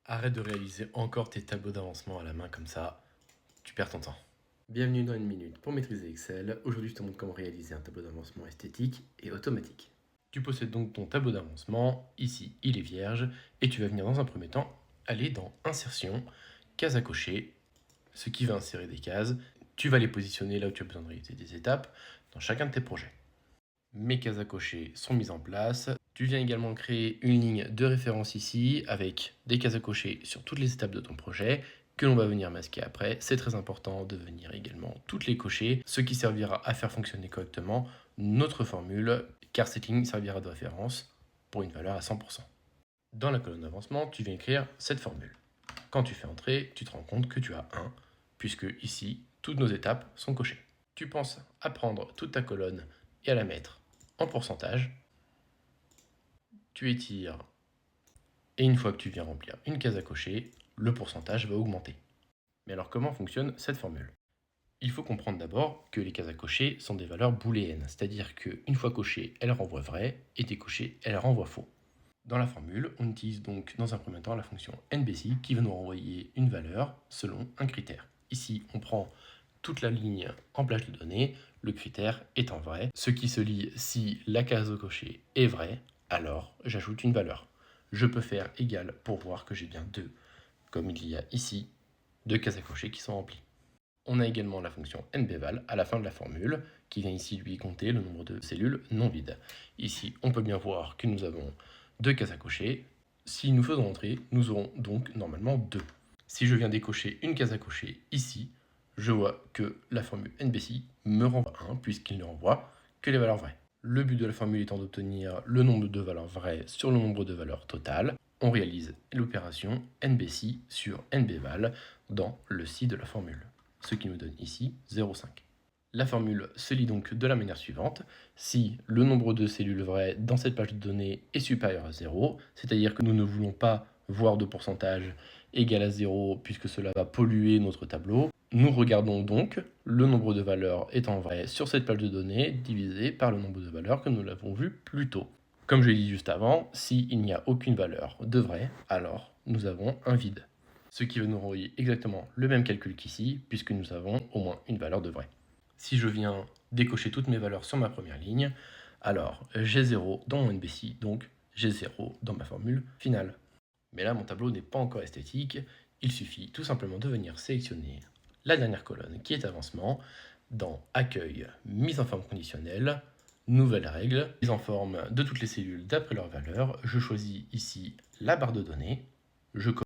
Arrête de réaliser encore tes tableaux d'avancement à la main comme ça, tu perds ton temps. Bienvenue dans une minute pour maîtriser Excel. Aujourd'hui, je te montre comment réaliser un tableau d'avancement esthétique et automatique. Tu possèdes donc ton tableau d'avancement, ici il est vierge, et tu vas venir dans un premier temps aller dans Insertion, case à cocher, ce qui va insérer des cases. Tu vas les positionner là où tu as besoin de réaliser des étapes dans chacun de tes projets. Mes cases à cocher sont mises en place. Tu viens également créer une ligne de référence ici avec des cases à cocher sur toutes les étapes de ton projet que l'on va venir masquer après. C'est très important de venir également toutes les cocher, ce qui servira à faire fonctionner correctement notre formule, car cette ligne servira de référence pour une valeur à 100%. Dans la colonne d'avancement, tu viens écrire cette formule. Quand tu fais entrer, tu te rends compte que tu as 1, puisque ici, toutes nos étapes sont cochées. Tu penses à prendre toute ta colonne et à la mettre en pourcentage. Tu étires et une fois que tu viens remplir une case à cocher, le pourcentage va augmenter. Mais alors comment fonctionne cette formule ? Il faut comprendre d'abord que les cases à cocher sont des valeurs booléennes, c'est-à-dire qu'une fois cochée, elle renvoie vrai et décochée, elle renvoie faux. Dans la formule, on utilise donc dans un premier temps la fonction NBC qui va nous renvoyer une valeur selon un critère. Ici, on prend toute la ligne en plage de données, le critère étant vrai, ce qui se lit si la case cochée est vraie, alors j'ajoute une valeur. Je peux faire égal pour voir que j'ai bien 2, comme il y a ici, 2 cases à cocher qui sont remplies. On a également la fonction nbval à la fin de la formule, qui vient ici lui compter le nombre de cellules non vides. Ici, on peut bien voir que nous avons 2 cases à cocher. Si nous faisons entrer, nous aurons donc normalement 2. Si je viens décocher une case à cocher ici, je vois que la formule NBC me renvoie 1 puisqu'il ne renvoie que les valeurs vraies. Le but de la formule étant d'obtenir le nombre de valeurs vraies sur le nombre de valeurs totales, on réalise l'opération NBC sur NBval dans le si de la formule, ce qui nous donne ici 0,5. La formule se lit donc de la manière suivante. Si le nombre de cellules vraies dans cette page de données est supérieur à 0, c'est-à-dire que nous ne voulons pas voir de pourcentage égal à 0 puisque cela va polluer notre tableau, nous regardons donc le nombre de valeurs étant vrai sur cette page de données divisé par le nombre de valeurs que nous l'avons vu plus tôt. Comme je l'ai dit juste avant, s'il n'y a aucune valeur de vrai, alors nous avons un vide. Ce qui va nous renvoyer exactement le même calcul qu'ici, puisque nous avons au moins une valeur de vrai. Si je viens décocher toutes mes valeurs sur ma première ligne, alors j'ai 0 dans mon NBC, donc j'ai 0 dans ma formule finale. Mais là, mon tableau n'est pas encore esthétique, il suffit tout simplement de venir sélectionner la dernière colonne qui est avancement, dans Accueil, mise en forme conditionnelle, nouvelle règle, mise en forme de toutes les cellules d'après leur valeur. Je choisis ici la barre de données, je